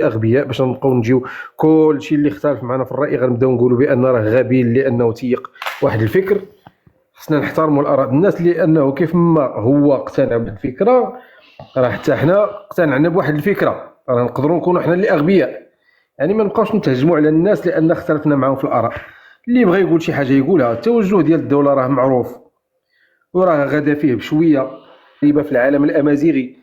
اغبياء باش نبقاو نجيو كل شيء اللي اختلف معنا في الراي غنبداو نقولوا بان راه غبي لانه تيق واحد الفكر. خصنا نحترموا الاراء الناس لانه كيف ما هو اقتنع بالفكره راه حتى حنا اقتنعنا بواحد الفكره، راه نقدروا نكونوا حنا اللي اغبياء. يعني ما نبقاوش نتهجموا على الناس لان اختلفنا معاهم في الاراء. اللي بغى يقول شي حاجه يقولها، التوجه ديال الدوله راه معروف وراه غدا فيه بشويه ريبه في العالم الامازيغي.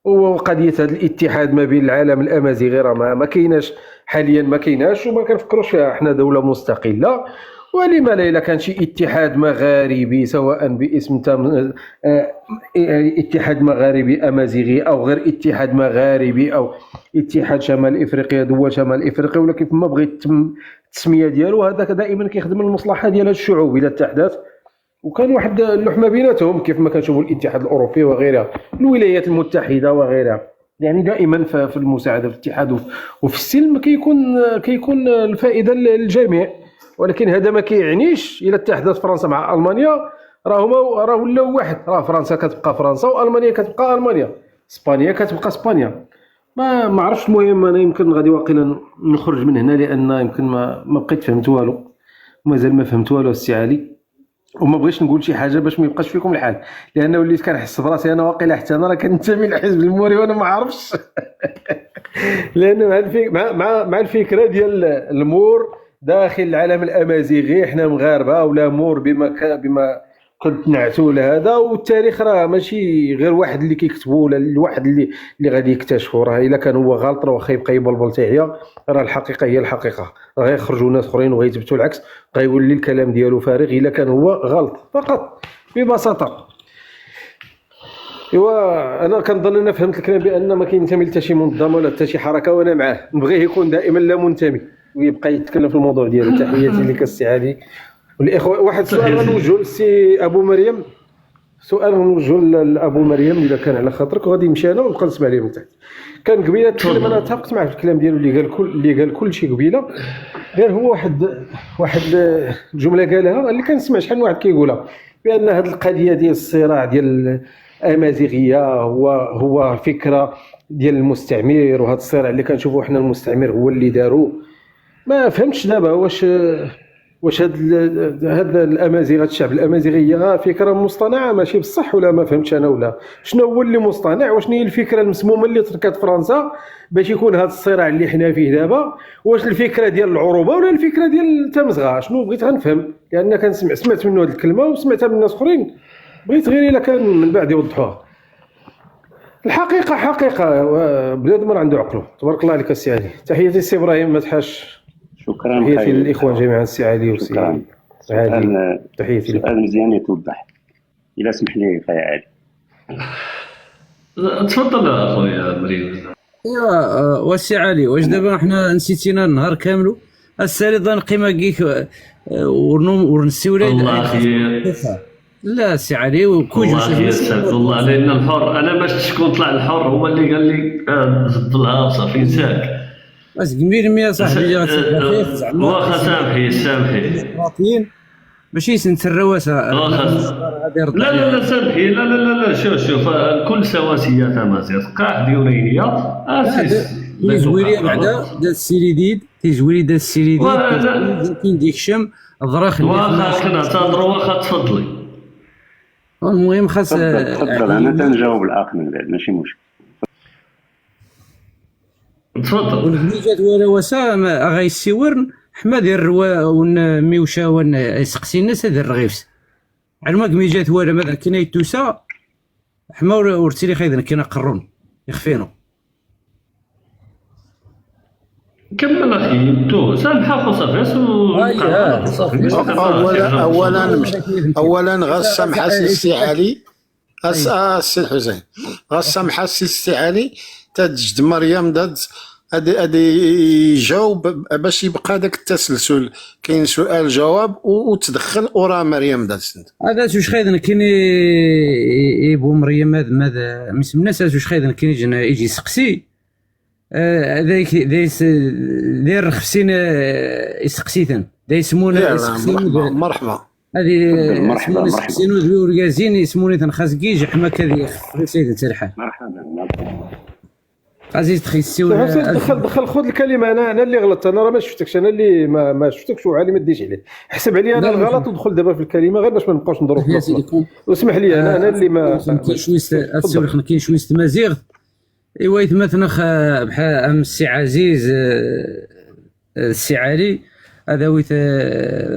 وقضيه هذا الاتحاد ما بين العالم الامازيغي راه ما كايناش حاليا، ما كايناش وما كنفكروش فيها. حنا دوله مستقله، ولما لا الا كان شي اتحاد مغاربي سواء باسم اتحاد مغاربي امازيغي او غير اتحاد مغاربي او اتحاد شمال افريقيا دول شمال افريقيا ولا كيف ما بغيت التسميه ديالو، هذاك دائما كيخدم المصلحه ديال الشعوب الى اتحدات. وكان واحد اللحمه بيناتهم كيف ما كنشوفوا الاتحاد الاوروبي وغيرها، الولايات المتحده وغيرها. يعني دائما في المساعده في الاتحاد وفي السلم كيكون الفائده للجميع. ولكن هذا ما كيعنيش الى اتحدت فرنسا مع المانيا راه ولاو واحد. راه فرنسا كتبقى فرنسا والمانيا كتبقى المانيا، اسبانيا كتبقى اسبانيا. ما عرفتش. المهم انا يمكن غادي واقيلا نخرج من هنا لان يمكن ما بقيت فهمت والو، مازال ما فهمت والو السي علي. وما بغيتش نقول شي حاجه باش ما يبقاش فيكم الحال، لان وليت كنحس براسي انا واقيلا حتى انا راه كنتمي لحزب الموري وانا ما عارفش. لان مع الفكره ديال المور داخل العالم الامازيغي، حنا مغاربه ولا مور بما كنت نعتوا لهذا. والتاريخ راه ماشي غير واحد اللي كيكتبوا ولا الواحد اللي غادي يكتشفوا. راه الا كان هو غلط راه واخا يبقى يبلبل تاعيا، راه الحقيقه هي الحقيقه. راه غيخرجوا ناس اخرين وغيثبتوا العكس، غيولي الكلام ديالو فارغ الا كان هو غلط فقط ببساطه. ايوا انا كنظن انا فهمت الكلام بان ما كينتمي حتى شي منظمه ولا حتى شي حركه وانا معاه، نبغيه يكون دائما لا منتمي ويبقى يتكلم في الموضوع ديالو. تحياتي لك السي علي والاخوه. واحد السؤال غنوجهو للسي ابو مريم، سؤال غنوجهو لابو مريم اذا كان على خاطرك، وغادي نمشي انا ونبقى نسمع ليه من تحت. كان قبيله تكلم، انا اتفقت معه في الكلام ديالو اللي قال كل شيء قبيله. غير هو واحد الجمله قالها اللي كنسمع شحال من واحد كيقولها، بان هذه القضيه ديال الصراع ديال الامازيغيه هو فكره ديال المستعمر. وهذا الصراع اللي كنشوفوا حنا المستعمر هو اللي دارو. ما فهمتش دابا واش هاد الامازيغ، الشعب الامازيغيه فكره مصطنعه ماشي بصح، ولا ما فهمتش انا، ولا شنو هو اللي مصطنع؟ وشنو هي الفكره المسمومه اللي تركت فرنسا باش يكون هذا الصراع اللي حنا فيه دابا؟ واش الفكره ديال العروبه ولا الفكره ديال التمزغه؟ شنو بغيت غنفهم، لان سمعت منه هذه الكلمه وسمعتها من ناس اخرين، بغيت غير الا كان من بعد يوضحوها. الحقيقه حقيقه بنادم عنده عقله. تبارك الله عليك السي علي. تحياتي السي ابراهيم ما تحاش. شكرا. تحياتي للاخوان جميعا السي علي والسي علي. تحياتي لك. سؤال مزيان يتوضح الا سمح لي خويا علي. تفضل اخويا مريم. ايوا والسي علي، واش دابا حنا نسيتينا النهار كامل السالي ظن قيمه كيك ورنسيو الله خير. لا سي علي وكوج والله لان الحر انا باش شكون طلع الحر هو اللي قال لي زد لها صافي نساك. بس قمير يا صاحبي واخا سامحي ماشي سنت الرواسه. لا سامحي. لا شوف الكل سواسيه تمازيغ قاع ديورينيا اساس تيزويري بعدا دا السيريديد تيزويري دا السيريديد كاين ديك الشم ضراخ واخا كنعتذروا. واخا تفضلي. المهم خاص تفضل انا تنجاوب الاخ من بعد ماشي مشكل. تفضل. واللي جات ورواسه غيسيورن حماد الروا ونميوشا يسقسي الناس هذا الرغيفس علما كمي جات ولا ماذا كاين يتوسا حما ورتيلي خايدنا كاين قرون يخفينو. كمل اخي تو سامحه صافي. اولا غسامحه السي علي السي الحسين غسامحه السي علي تجد مريم داد هادي يجاوب باش يبقى داك التسلسل. كاين سؤال جواب وتدخل ورا مريم دازنت. هذا واش خايدنا كاين يبو مريم ماذا مسم الناس واش خايدنا كاين يجي يسقسي هذاك داير خفسين يسقسيتن دا يسمونه مرحبا. هذه مرحبا يسقسينو ذوي وركازين يسموني تنخاس كيج حما كذي سيد ترحال. مرحبا. عزيز تخيسي دخل خذ الكلمه. انا اللي غلطت، انا راه ما شفتكش، انا اللي ما شفتكش وعلي ما ديش عليه. حسب عليا انا الغلط ودخل دابا في الكلمه غير باش ما نبقاوش نضرب في الوسط. واسمح لي انا اللي ما كاين شويه كاين شويه مزيغ. ايوا مثلا بحال السي عزيز السي علي هذا ويت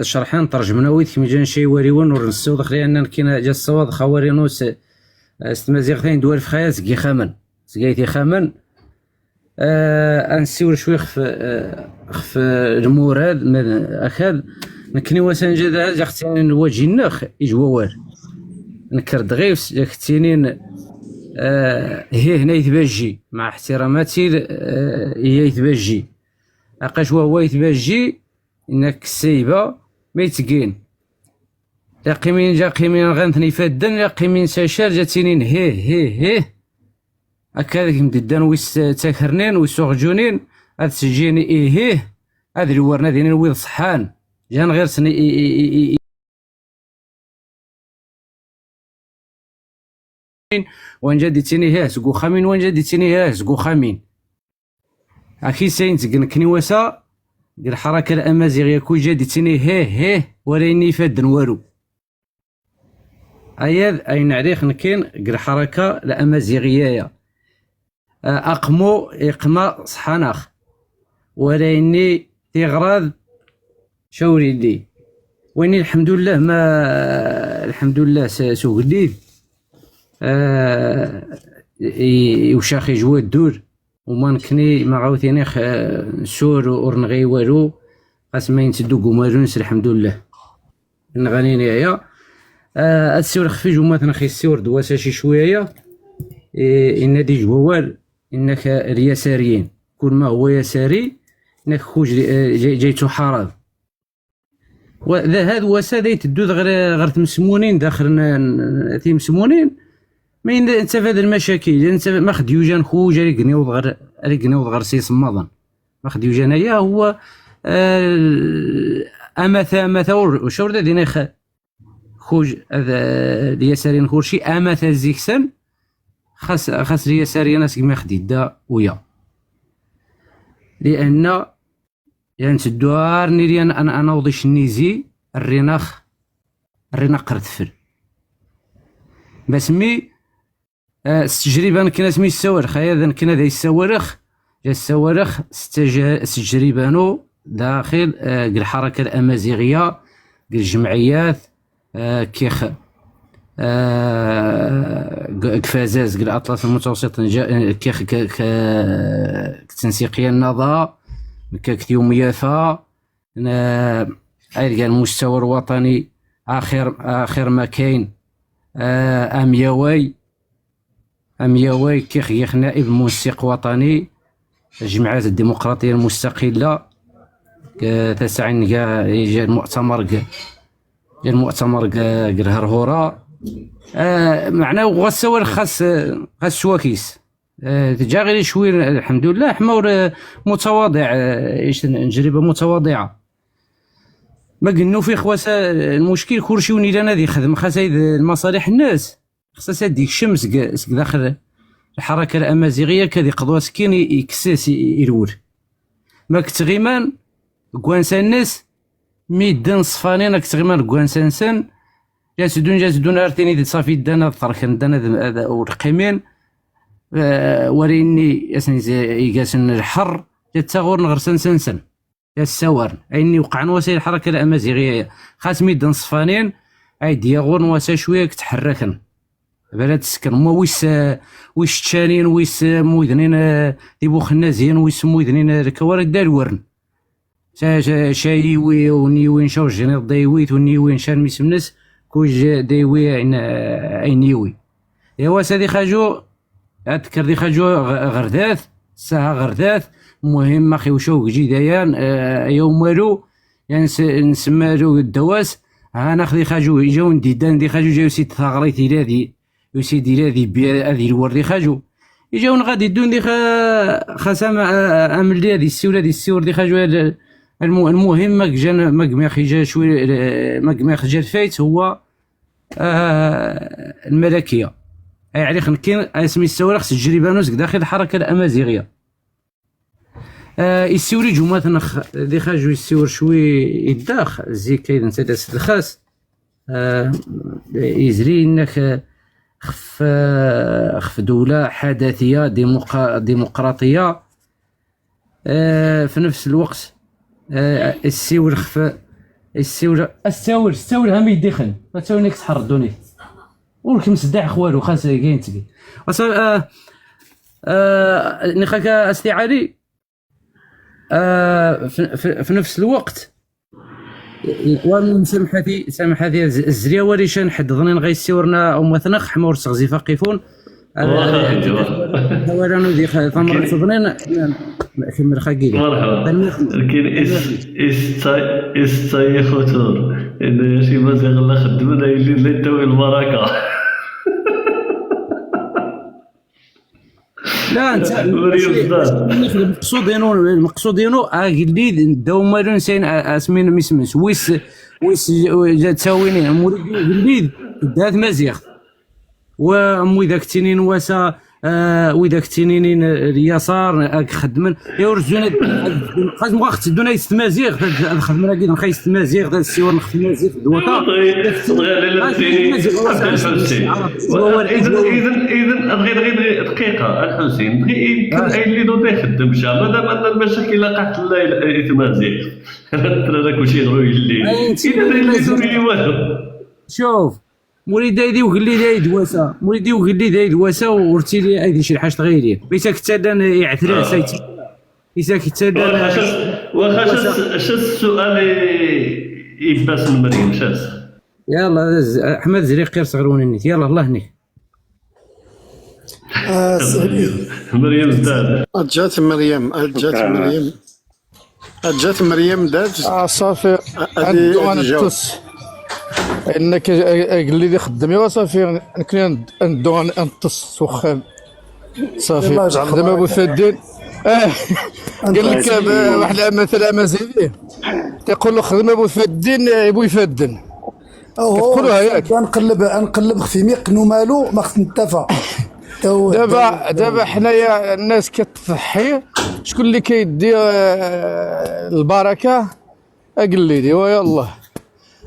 شرحان ترجمنا ويت كيما جا شي وريون ورنسو دخلي ان كاين جا الصواد خوارينوس استمازيغ ثاني دوار في خياس كي خامن سقايتي خامن انسيور شويه خف الموراد اخذ نكني وسان جا اختي نواجه النخ يجوار نكر دغيفس اختينين هي هنا يتباجي مع احتراماتي هي يتباجي اقاش هو يتباجي انك السيبه ما يتقين قيمين جا قيمين غنثني فدن لا قيمين ساشر جاتينين هي هكذاك مددان ويس تاكرنين ويسوغجونين هاد سجيني هاد اللي ورنا دينين ويض صحان جان غير سني وان جديتيني سقو خامين وان جديتيني سقو خامين اكي سين تكنكني وسا ديال الحركه الامازيغيه كوي جديتيني وريني فدن والو اياد اين عليك نكين الحركه الامازيغيه اقمو اقما صحاناخ وريني تيغراض شوري لي ويني الحمد لله ما الحمد لله سوق لي وشاخي جوا الدور وما نكني ما عاوتيني نسور ورنغي والو قاس ما ينتدو قمارونس الحمد لله نغنيني هيا السور خفيج وما تنخي السور دواسا شي شويه ان دي جوال انك اليساريين كل ما هو يساري انك خوج جايتو حرض وهذا وسا يتدو غير تمسمونين داخل تيمسمونين ما انت في هذه المشاكل انت ما خد يوجان خوج راه قنيوض غير سي صماضا ما خد يوجان هي هو امثا وشور دينا خوج هذا اليساريين خورشي امثا زيكسن خاص اليساريين ناس كما خدي دا ويا لان يعني الدوار نيري انا وضيش النيزي الريناخ قرتفل بسمي التجربه كنا سمي السوارخ هذا كنا ذا السوارخ جا السوارخ تجربانو داخل الحركه الامازيغيه الجمعيات كيخ كفازاز الاطلس المتوسط كيخ تنسيقيه النظا كيوميافا المستوى الوطني اخر ما كاين امياوي كيخ نائب موسيق وطني الجمعيات الديمقراطيه المستقله تسعين جا المؤتمر الهرهوره معناه غسوار خاص شواكيس جا غير شويه الحمد لله حمور متواضع تجربه متواضعه ما قلنو في خواسا المشكل كلشي وني انا ذي خدم خاص المصالح الناس خاصها ديك الشمس داخل الحركه الامازيغيه كذي قضوا سكين يكساس يرور ما كتغيمان كوانسان الناس ميدان صفانين كتغيمان كوانسان سن جاسدون ارتيني صافي دانا طركن دانا ورقيمين وريني ياسن يقاسن الحر تاغور نغرسن سنسن يا السوار عيني وقعن وسائل الحركه الامازيغيه خاص ميدان صفانين اي دياغور واسا شويه كتحركن بلاد السكن هما ويش تشانين ويس مويدنين ديبو خنازين ويس مويدنين الكوارث دار ورن شايوي ونيوين شوجين الضيويت ونيوين شان ميسمنس كوج دايوي عينيوي ايوا سادي خاجو اذكر دي خاجو غرداث ساعه غرداث مهم اخي وشوق جديان يوم والو يعني نسمالو الدواس ها ناخذ خاجو يجاو نديدان دي خاجو جاو سيت ثغريتي لادي يسيدي لادي هذه الورد خاجو يجاون غادي يدون دي خاسام امل دي هذه السوره دي السور دي خاجو المهم ما جا شويه ما جا الفايت هو الملكيه اي عليك كاين اسمي السوارخ تجربه نسك داخل الحركه الامازيغيه يسيوري جمعة نخ دي خاجو يسيور شوي يداخ زي كاين انت داس الخاس يزري انك خف دولة حداثية ديمقراطية في نفس الوقت السيور خف الساور هم يدخل ما تساوي نيك تحر الدنيا ولكم صداع خوالو خاص كاين تبي اصلا نخاك استعاري في نفس الوقت ومن سمحتي الزريا وريشان حد ظنين غيسيورنا او مثلا حمور صغزي فقيفون ورانو دي ثمر ظنين كمل خاقيلي مرحبا كاين استاي خطور ان شي مازال الله خدمنا اللي لا يدوي البركه لا انت المقصود ديالو قليد داو مالو نسين اسمين مسمس ويس جات تساويني موريد قليد دات مزيغ وإذا كتينين واسا وإذا كتينين اليسار خدمن يورجونا خاص مواخت الدنيا يستمازيغ خدمنا كي نخا يستمازيغ داك السيور نخدم مازيغ في الوطن اذا غير دقيقه الحسين يمكن اي اللي دو يخدم مادام ان المشاكل لاقعت يتمازيغ ترى كلشي غروي الليل اذا لا يدوي والو شوف مريد هيدي وقلي لي دواسه مريدي وقلي لي دواسه ورتي لي هيدي شي حاجه غيري بيتا كتادان يعثر سايتي بيتا كتادان واخا شاس السؤال يباس من مريم شاس يلا احمد زريقير صغرون النيت يلا الله هنيك مريم زداد جات مريم دات صافي انا التوس انك قال لي خدمي وصافي كنا ندو نتص وخا صافي خدم ابو فدين قال لك واحد مثل امازيغي تيقول له خدم ابو فدين ابو يفدن تقولها ياك نقلب خفيمي قنو مالو ما خص نتفا دابا حنايا الناس كتضحي شكون اللي كيدي البركه قال لي ويلا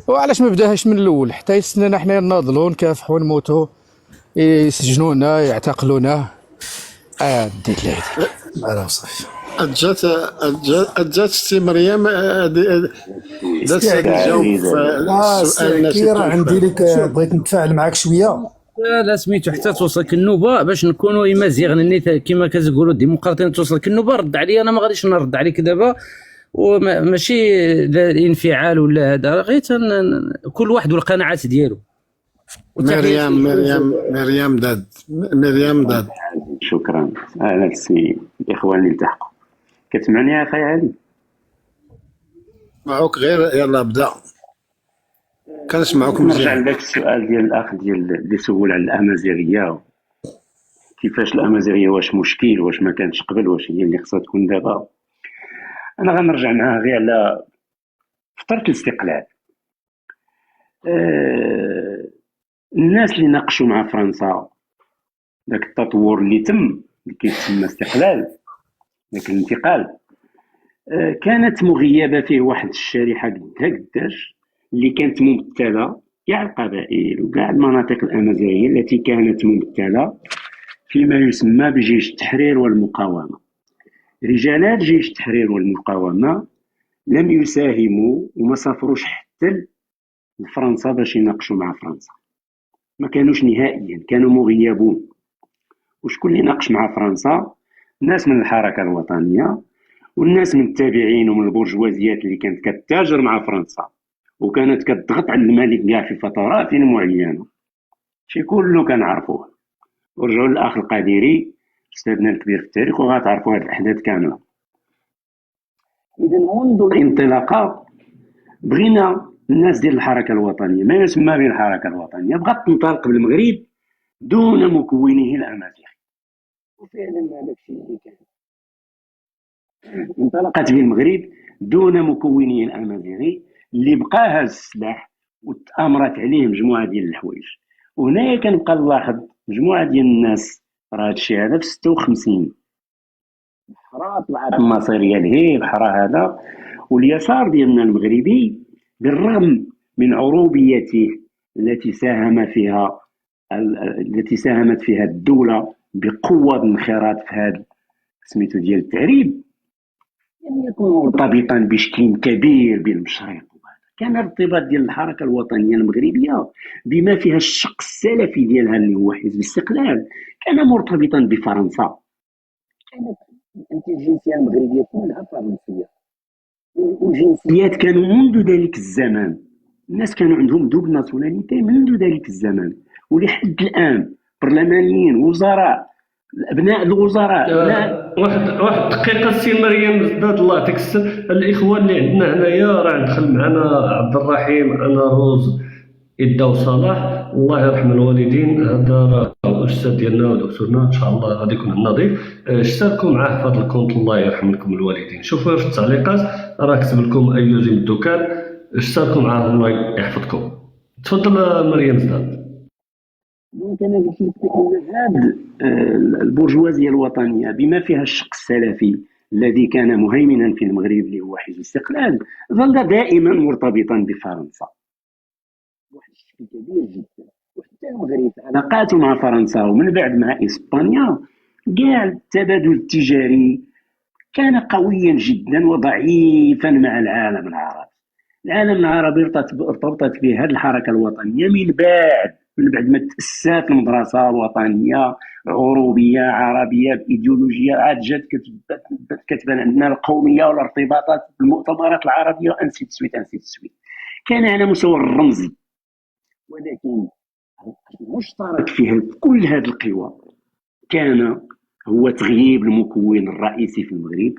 وعلاش ما بداهاش من الاول حتى يسنانا حنا ناضلوا نكافحوا نموتوا يسجنونا يعتقلونا دي راه صافي جات سي مريم دات الجواب السؤال كي راه عندي لك بغيت نتفاعل معاك شويه لا سميتو حتى توصلك النوبه باش نكونوا مزيغ النيت كما كتقولوا الديمقراطيه توصلك النوبه رد عليا انا ما غاديش نرد عليك دابا وماشي انفعال ولا هذا غير كل واحد والقناعات ديالو مريم داد شكرا على السي الاخوان اللي التحقوا كتسمعني يا اخي علي معوك غير يلا بدا كنسمعوك نرجع لذاك السؤال ديال الاخ ديال اللي سول على الامازيغيه كيفاش الامازيغيه واش مشكل واش ما كانتش قبل واش هي اللي خصها تكون دابا انا غنرجع معاه غير على فتره الاستقلال الناس اللي ناقشوا مع فرنسا داك التطور اللي تم اللي كيتسمى استقلال داك الانتقال كانت مغيبه فيه واحد الشريحه قداش اللي كانت ممثله كاع القبائل وكاع المناطق الامازيغيه التي كانت ممثله فيما يسمى بجيش التحرير والمقاومه. رجالات جيش التحرير والمقاومه لم يساهموا وما سافروش حتى لفرنسا باش يناقشوا مع فرنسا، ما كانوش نهائيا، كانوا مغيبون. وشكون اللي ناقش مع فرنسا؟ الناس من الحركه الوطنيه والناس من التابعين ومن البرجوازيات اللي كانت كتتاجر مع فرنسا وكانت كتضغط على الملك كاع في فترات معينه. شي كله كنعرفوه. ورجعوا للاخ القادري استاذنا الكبير في التاريخ وغتعرفوا هاد الاحداث كامله. اذا منذ الانطلاقه بغينا الناس ديال الحركه الوطنيه ما يسمى بالحركه الوطنيه بغات تنطلق بالمغرب دون مكونه الامازيغي، وفعلا هذا الشيء اللي كان. انطلقت بالمغرب دون مكونه الامازيغي اللي بقى هاز السلاح وتامرت عليه مجموعه ديال الحوايج. وهنايا كنبقى نلاحظ مجموعه ديال الناس راه هادشي هذا في 56 الحرا طلعت المصيريه لهي الحرا هذا. واليسار ديالنا المغربي بالرغم من عروبيته التي ساهم فيها التي ساهمت فيها الدوله بقوه الانخراط في هذا سميتو ديال التعريب، لم يكن مرتبطا بشكل كبير بالمشرق. كان الارتباط ديال الحركه الوطنيه المغربيه بما فيها الشق السلفي ديالها اللي هو حزب الاستقلال كان مرتبطا بفرنسا. كانت الانتليجنسيا المغربيه كلها فرنسيه، والجنسيات كانوا منذ ذلك الزمان، الناس كانوا عندهم دوبل ناسيوناليتي منذ ذلك الزمان، ولحد الان برلمانيين وزراء ابناء الوزراء واحد دقيقه سي مريم زداد الله يعطيك السر. الاخوان اللي عندنا هنايا راه دخل معنا عبد الرحيم، انا روز، إدا وصلاح، الله يرحم الوالدين. هذا راه الاستاذ ديالنا ودكتورنا، ان شاء الله غادي يكون عندنا ضيف. اشتركوا معاه في هذا الكونت، الله يرحم لكم الوالدين. شوفوا في التعليقات راه كتب لكم ايوزي من الدكان، اشتركوا معاه الله يحفظكم. تفضل مريم زداد. دونك انا قلت لك بان هذه البرجوازيه الوطنيه بما فيها الشق السلفي الذي كان مهيمنا في المغرب اللي هو حزب الاستقلال ظل دائما مرتبطا بفرنسا بواحد الشكل كبير جدا. وحتى المغرب علاقاته مع فرنسا ومن بعد مع اسبانيا كاع التبادل التجاري كان قويا جدا وضعيفا مع العالم العربي. العالم العربي ارتبطت به هذه الحركه الوطنيه من بعد ما تأسست المدرسة الوطنية عروبية عربية بإيديولوجيا، عاد جات كتبان عندنا القومية والارتباطات بالمؤتمرات العربية وأنسي تسويت. كان على مستوى الرمزي، ولكن المشترك فيها كل هذه القوى كان هو تغييب المكون الرئيسي في المغرب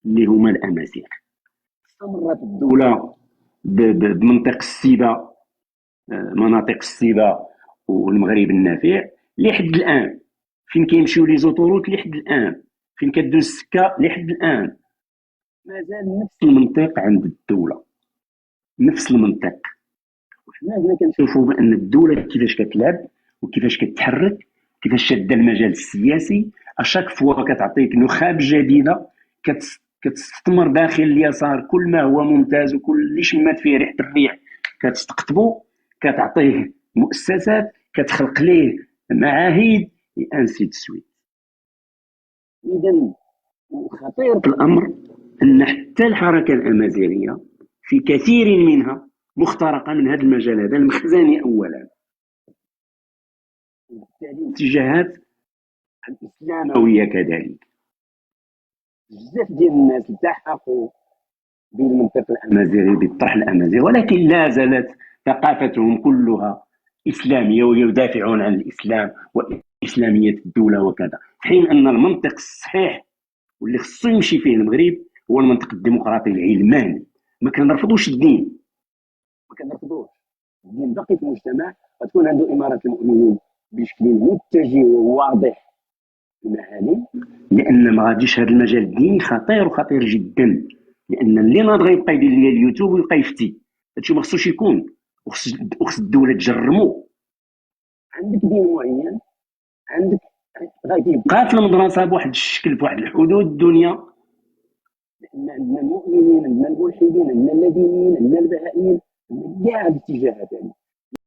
اللي هما الأمازيغ. استمرت الدولة بمنطق السيبة، مناطق السيبة والمغرب النافع لحد الان، فين كيمشيو لي زوطوروت لحد الان، فين كدوز السكه لحد الان، مازال نفس المنطق عند الدوله، نفس المنطق. وحنا هنا كنشوفوا بان الدوله كيفاش كتلعب وكيفاش كتحرك، كيفاش شاده المجال السياسي، اشاك فوا كتعطيك نخاب جديده كتستثمر داخل اليسار كل ما هو ممتاز وكل اللي شمات فيه ريحه الريح كتستقطبو، كتعطيه مؤسسات، كتخلق ليه معاهد انسي تسويت. اذا خطير الامر ان حتى الحركه الامازيغيه في كثير منها مخترقه من هذا المجال هذا المخزني اولا، وبالتالي اتجاهات الاسلامويه كذلك. بزاف ديال الناس التحقوا بالمنطق الامازيغي بالطرح الامازيغي، ولكن لا زالت ثقافتهم كلها إسلامية ويدافعون عن الإسلام وإسلامية الدولة وكذا، في حين أن المنطق الصحيح واللي خصو يمشي فيه المغرب هو المنطق الديمقراطي العلماني. ما كنرفضوش الدين، ما كنرفضوش الدين، بقي في المجتمع غتكون عنده إمارة المؤمنين بشكل متجه وواضح في المعالم، لأن ما غاديش هذا المجال الديني خطير وخطير جدا، لأن اللي ناضي يبقى يدير ليا اليوتيوب ويبقى يفتي هادشي ما خصوش يكون، وخص الدولة تجرمو. عندك دين معين، عندك غادي يبقى في المدرسة بواحد الشكل بواحد الحدود الدنيا، لأن عندنا المؤمنين، عندنا الملحدين، عندنا اللادينيين، عندنا البهائيين، عندنا كاع الاتجاهات هذه.